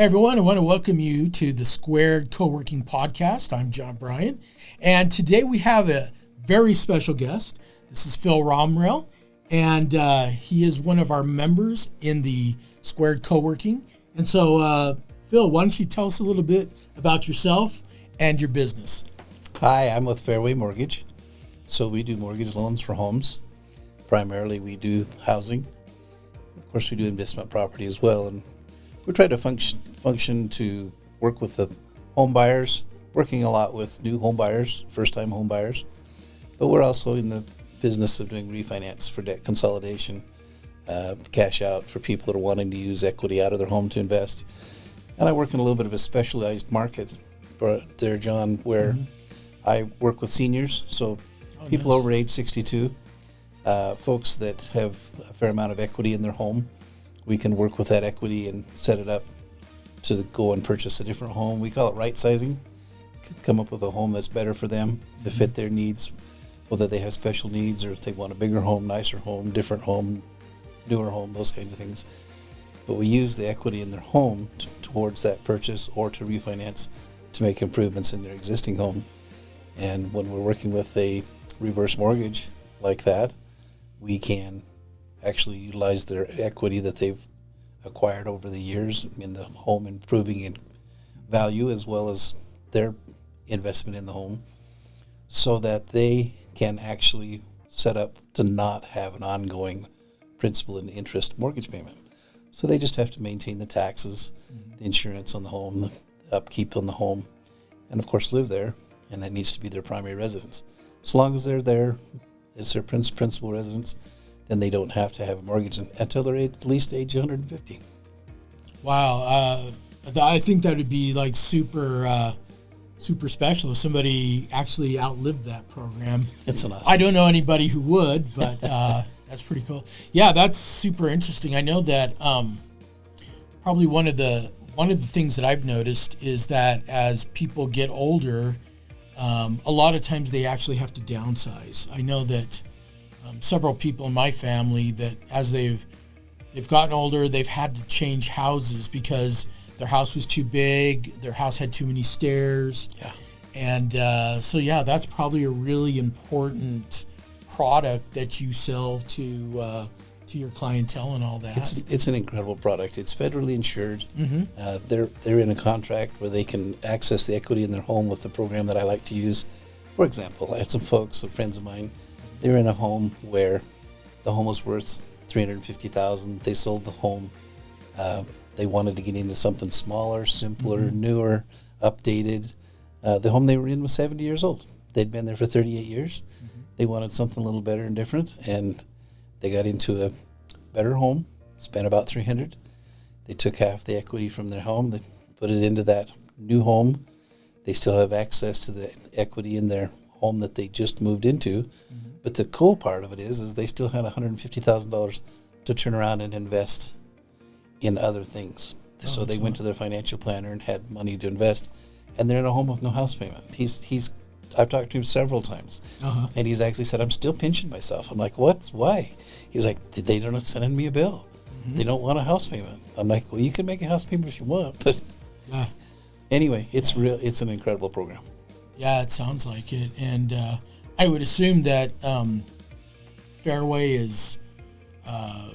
Hey everyone, I want to welcome you to the Squared Co-working Podcast. I'm John Bryan, and today we have a very special guest. This is Phil Romriell, and he is one of our members in the Squared Co-working. And so, Phil, why don't you tell us a little bit about yourself and your business? Hi, I'm with Fairway Mortgage. So we do mortgage loans for homes. Primarily, we do housing. Of course, we do investment property as well, and we try to function to work with the home buyers, working a lot with new home buyers, first-time home buyers. But we're also in the business of doing refinance for debt consolidation, cash out for people that are wanting to use equity out of their home to invest. And I work in a little bit of a specialized market there, John, where I work with seniors, so people over age 62, folks that have a fair amount of equity in their home. We can work with that equity and set it up to go and purchase a different home. We call it right sizing. Come up with a home that's better for them to fit their needs, whether they have special needs or if they want a bigger home, nicer home, different home, newer home, those kinds of things. But we use the equity in their home towards that purchase or to refinance to make improvements in their existing home. And when we're working with a reverse mortgage like that, we can actually utilize their equity that they've acquired over the years in the home, improving in value as well as their investment in the home, so that they can actually set up to not have an ongoing principal and interest mortgage payment. So they just have to maintain the taxes, the insurance on the home, the upkeep on the home, and of course live there, and that needs to be their primary residence. As long as they're there, it's their principal residence, then they don't have to have a mortgage until they're at least age 150. Wow, I think that would be like super special if somebody actually outlived that program. It's an awesome. I don't know anybody who would, but that's pretty cool. Yeah, that's super interesting. I know that probably one of the things that I've noticed is that as people get older, a lot of times they actually have to downsize. I know that several people in my family that as they've gotten older, they've had to change houses because their house was too big, their house had too many stairs. Yeah. And so that's probably a really important product that you sell to your clientele and all that. It's an incredible product. It's federally insured. They're in a contract where they can access the equity in their home with the program that I like to use. For example, I had some friends of mine. They're in a home where the home was worth $350,000. They sold the home. They wanted to get into something smaller, simpler, newer, updated. The home they were in was 70 years old. They'd been there for 38 years. They wanted something a little better and different, and they got into a better home, spent about $300,000. They took half the equity from their home. They put it into that new home. They still have access to the equity in their home that they just moved into. But the cool part of it is they still had $150,000 to turn around and invest in other things. So they went to their financial planner and had money to invest, and they're in a home with no house payment. I've talked to him several times, and he's actually said, "I'm still pinching myself." I'm like, "What? Why?" He's like, "They don't send me a bill. They don't want a house payment." I'm like, "Well, you can make a house payment if you want." But anyway, it's an incredible program. Yeah, it sounds like it, and I would assume that Fairway is a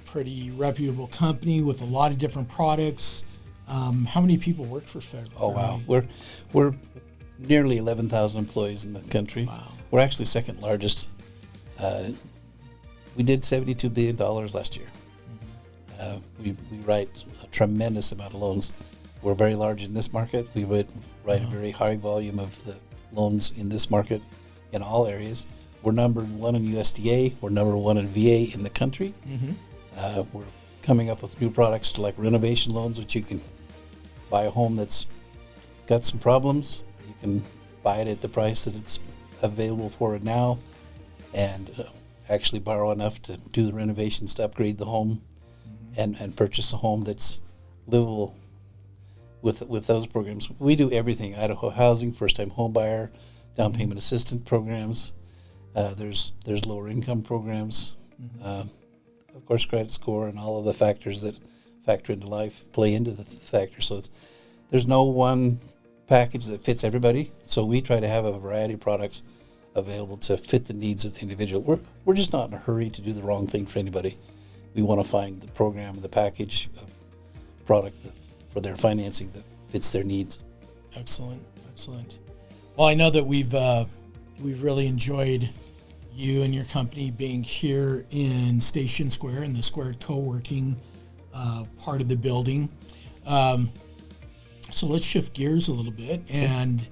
pretty reputable company with a lot of different products. How many people work for Fairway? Oh, wow. We're nearly 11,000 employees in the country. Wow. We're actually second largest. We did $72 billion last year. We write a tremendous amount of loans. We're very large in this market. We would write a very high volume of the loans in this market in all areas. We're number one in USDA. We're number one in VA in the country. We're coming up with new products to like renovation loans, which you can buy a home that's got some problems. You can buy it at the price that it's available for it now, and actually borrow enough to do the renovations to upgrade the home, and purchase a home that's livable with those programs. We do everything: Idaho housing, first-time home buyer, down payment assistance programs. There's lower income programs. Of course, credit score and all of the factors that factor into life, play into the factor. So there's no one package that fits everybody. So we try to have a variety of products available to fit the needs of the individual. We're just not in a hurry to do the wrong thing for anybody. We want to find the program, the package of product for their financing that fits their needs. Excellent. Well, I know that we've really enjoyed you and your company being here in Station Square in the Squared Co-working part of the building. So let's shift gears a little bit, and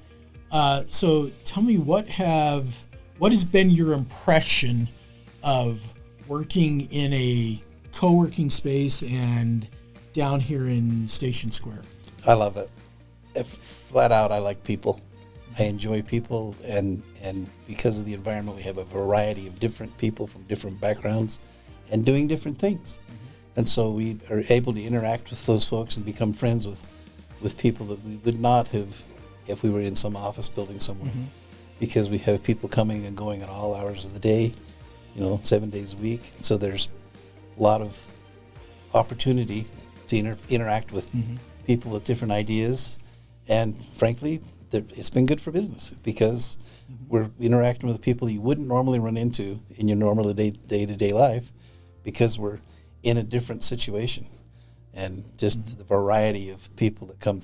so tell me what has been your impression of working in a co-working space and down here in Station Square? I love it. Flat out, I like people. I enjoy people, and because of the environment, we have a variety of different people from different backgrounds and doing different things. And so we are able to interact with those folks and become friends with people that we would not have if we were in some office building somewhere. Because we have people coming and going at all hours of the day, 7 days a week. So there's a lot of opportunity to interact with people with different ideas. And frankly, it's been good for business because we're interacting with people you wouldn't normally run into in your normal day-to-day life because we're in a different situation. And just the variety of people that come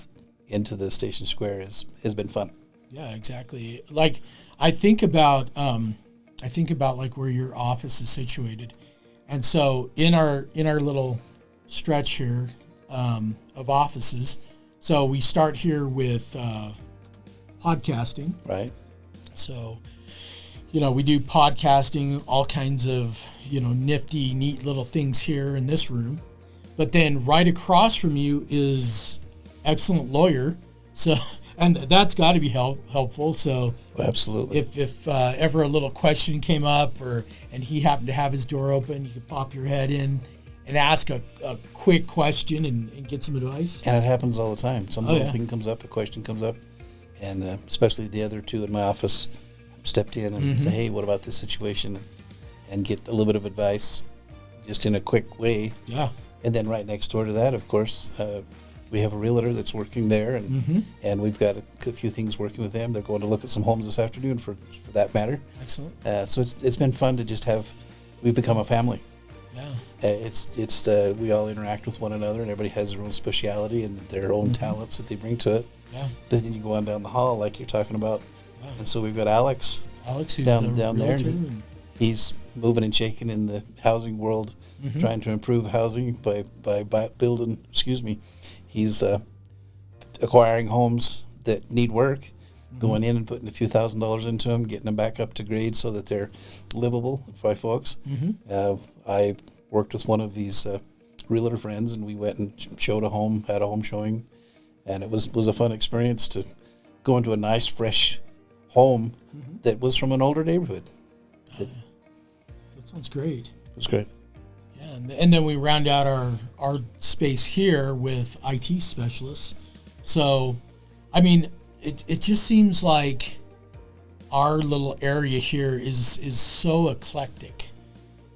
into the Station Square has been fun. Yeah, exactly. Like I think about like where your office is situated. And so in our little stretch here of offices, so we start here with podcasting. Right. So, we do podcasting, all kinds of, nifty, neat little things here in this room. But then right across from you is excellent lawyer. So, and that's got to be helpful. So absolutely. If ever a little question came up and he happened to have his door open, you could pop your head in and ask a quick question and get some advice. And it happens all the time. Some little thing comes up, a question comes up, and especially the other two in my office stepped in and say, hey, what about this situation? And get a little bit of advice just in a quick way. Yeah. And then right next door to that, of course, we have a realtor that's working there, and we've got a few things working with them. They're going to look at some homes this afternoon for that matter. Excellent. So it's been fun to just we've become a family. Yeah. We all interact with one another, and everybody has their own speciality and their own talents that they bring to it. Yeah. But then you go on down the hall, like you're talking about, and so we've got Alex who's down there. And He's moving and shaking in the housing world, trying to improve housing by building. He's acquiring homes that need work, going in and putting a few $1,000s into them, getting them back up to grade so that they're livable by folks. I worked with one of these realtor friends, and we went and showed a home, had a home showing, and it was a fun experience to go into a nice, fresh home that was from an older neighborhood. That sounds great. It was great. Yeah, and then we round out our space here with IT specialists. So, I mean, it just seems like our little area here is so eclectic,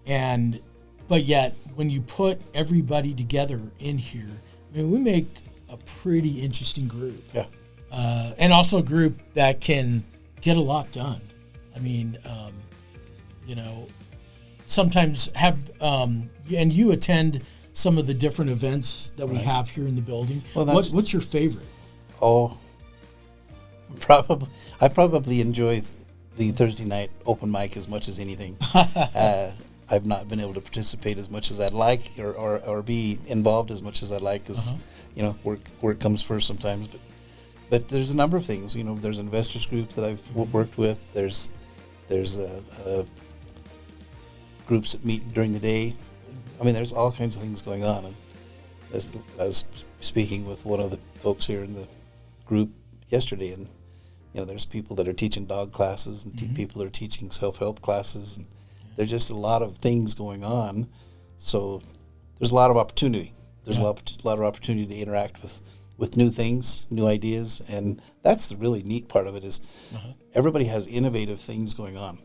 but yet when you put everybody together in here, I mean, we make a pretty interesting group. Yeah. And also a group that can get a lot done. I mean, sometimes have, and you attend some of the different events that we have here in the building. Well, what's your favorite? Oh, I probably enjoy the Thursday night open mic as much as anything. I've not been able to participate as much as I'd like, or be involved as much as I'd like, because work comes first sometimes. But there's a number of things. There's investors groups that I've worked with. There's groups that meet during the day. I mean, there's all kinds of things going on. And I was speaking with one of the folks here in the group yesterday, and there's people that are teaching dog classes and people that are teaching self-help classes, and there's just a lot of things going on. So there's a lot of opportunity. There's a lot of opportunity to interact with new things, new ideas, and that's the really neat part of it is everybody has innovative things going on.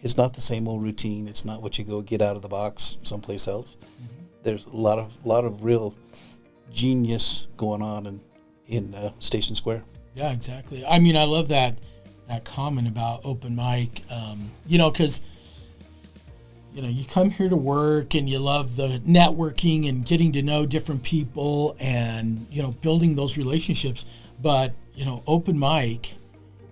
It's not the same old routine. It's not what you go get out of the box someplace else. there's a lot of real genius going on in Station Square. Yeah, exactly. I mean, I love that comment about open mic. Because you come here to work and you love the networking and getting to know different people and building those relationships. But open mic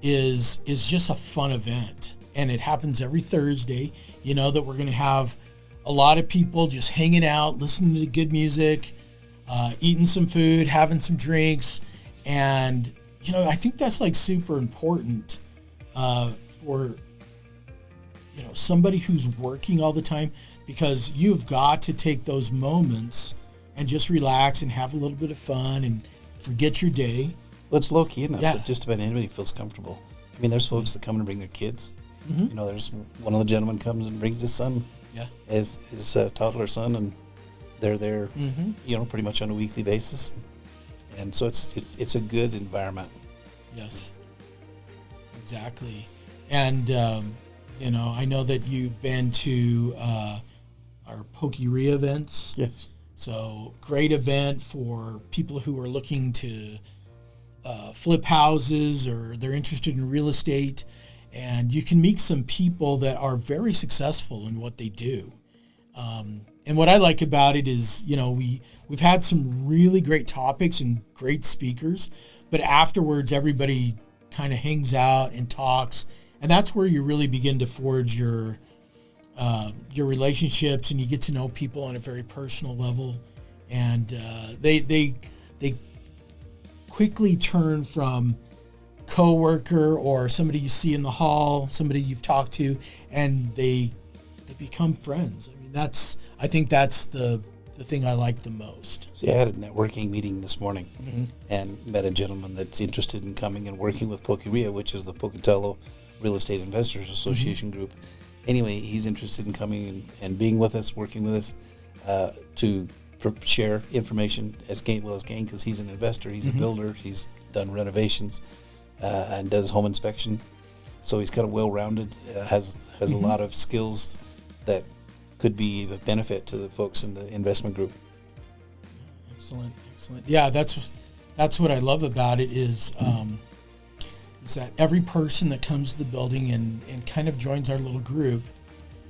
is just a fun event, and it happens every Thursday. That we're going to have a lot of people just hanging out, listening to good music, eating some food, having some drinks, and I think that's like super important for somebody who's working all the time, because you've got to take those moments and just relax and have a little bit of fun and forget your day. Well, it's low key enough that just about anybody feels comfortable. I mean, there's folks that come and bring their kids. Mm-hmm. There's one of the gentlemen comes and brings his son, his toddler son, and they're there, pretty much on a weekly basis. And so it's a good environment. Yes, exactly. And I know that you've been to our Pokeria events. Yes. So great event for people who are looking to flip houses, or they're interested in real estate. And you can meet some people that are very successful in what they do. And what I like about it is, we've had some really great topics and great speakers, but afterwards everybody kind of hangs out and talks, and that's where you really begin to forge your relationships, and you get to know people on a very personal level, and they quickly turn from coworker or somebody you see in the hall, somebody you've talked to, and they become friends. I mean, I think that's the thing I like the most. See, I had a networking meeting this morning and met a gentleman that's interested in coming and working with Pokeria, which is the Pocatello Real Estate Investors Association group. Anyway, he's interested in coming and being with us, working with us to share information as gain because he's an investor, he's a builder, he's done renovations and does home inspection. So he's kind of well-rounded, has a lot of skills that could be a benefit to the folks in the investment group. Excellent. Yeah, that's what I love about it is that every person that comes to the building and kind of joins our little group,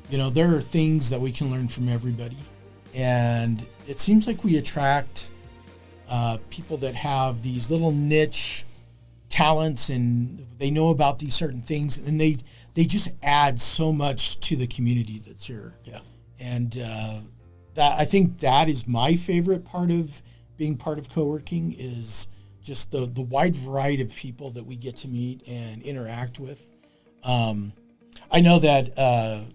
there are things that we can learn from everybody. And it seems like we attract people that have these little niche talents, and they know about these certain things, and they just add so much to the community that's here. Yeah. And I think that is my favorite part of being part of co-working, is just the wide variety of people that we get to meet and interact with. I know that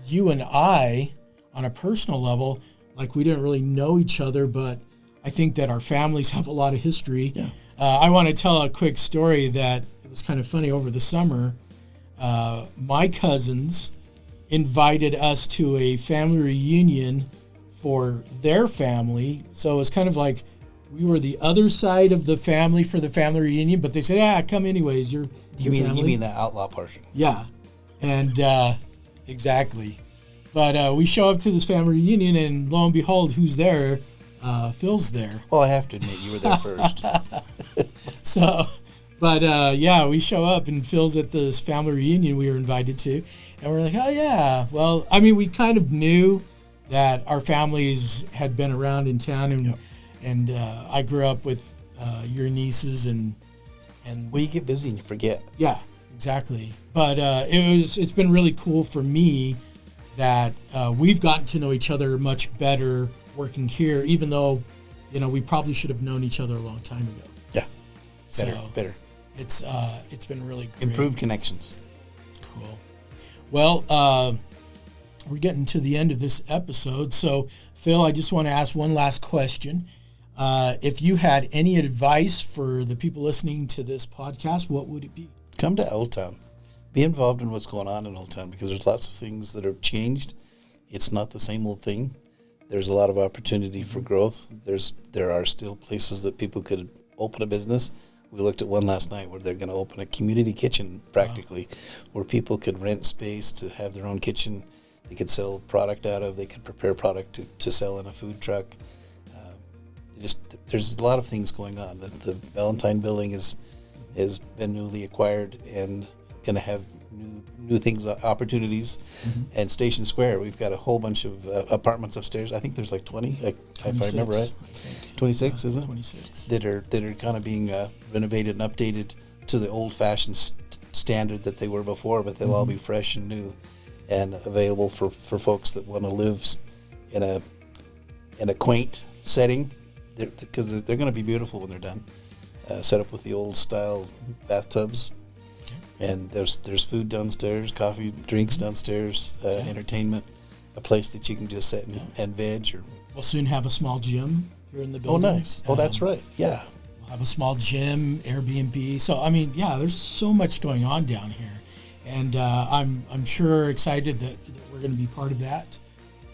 you and I, on a personal level, like, we didn't really know each other, but I think that our families have a lot of history. Yeah. I want to tell a quick story that it was kind of funny. Over the summer, my cousins invited us to a family reunion for their family. So it was kind of like we were the other side of the family for the family reunion, but they said, come anyways. You mean that outlaw portion? Yeah. And exactly. But we show up to this family reunion, and lo and behold, who's there? Phil's there. Well, I have to admit, you were there first. So, but we show up, and Phil's at this family reunion we were invited to, and we're like, oh yeah. Well, I mean, we kind of knew that our families had been around in town, and I grew up with your nieces, and well, you get busy and you forget. Yeah, exactly. But it's been really cool for me that we've gotten to know each other much better working here, even though we probably should have known each other a long time ago. Yeah, better. It's been really great. Improved connections. Cool. Well, we're getting to the end of this episode, so Phil, I just want to ask one last question. If you had any advice for the people listening to this podcast, what would it be? Come to Old Town. Be involved in what's going on in Old Town, because there's lots of things that have changed. It's not the same old thing. There's a lot of opportunity for growth. There are still places that people could open a business. We looked at one last night where they're going to open a community kitchen, practically, where people could rent space to have their own kitchen. they could sell product out of. They could prepare product to sell in a food truck. Just there's a lot of things going on. The Valentine building has been newly acquired and going to have new things, opportunities. And Station Square, we've got a whole bunch of apartments upstairs. I think there's like 20, if I remember right. 26, isn't it? 26. That are kind of being renovated and updated to the old-fashioned standard that they were before, but they'll all be fresh and new and available for folks that want to live in a quaint setting, because they're going to be beautiful when they're done. Set up with the old-style bathtubs. And there's food downstairs, coffee, drinks downstairs, entertainment, a place that you can just sit and veg. Or we'll soon have a small gym here in the building. Oh, nice. Oh, that's right. Yeah. We'll have a small gym, Airbnb. So, I mean, yeah, there's so much going on down here. And I'm sure excited that we're going to be part of that.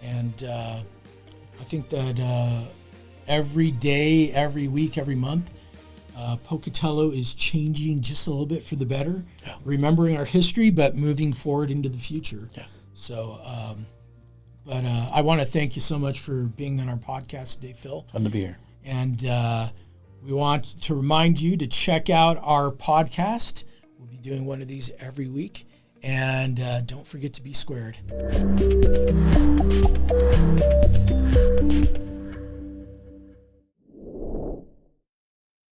And I think that every day, every week, every month, Pocatello is changing just a little bit for the better, remembering our history, but moving forward into the future. Yeah. So, but I want to thank you so much for being on our podcast today, Phil. Fun to be here. And we want to remind you to check out our podcast. We'll be doing one of these every week. And don't forget to be squared.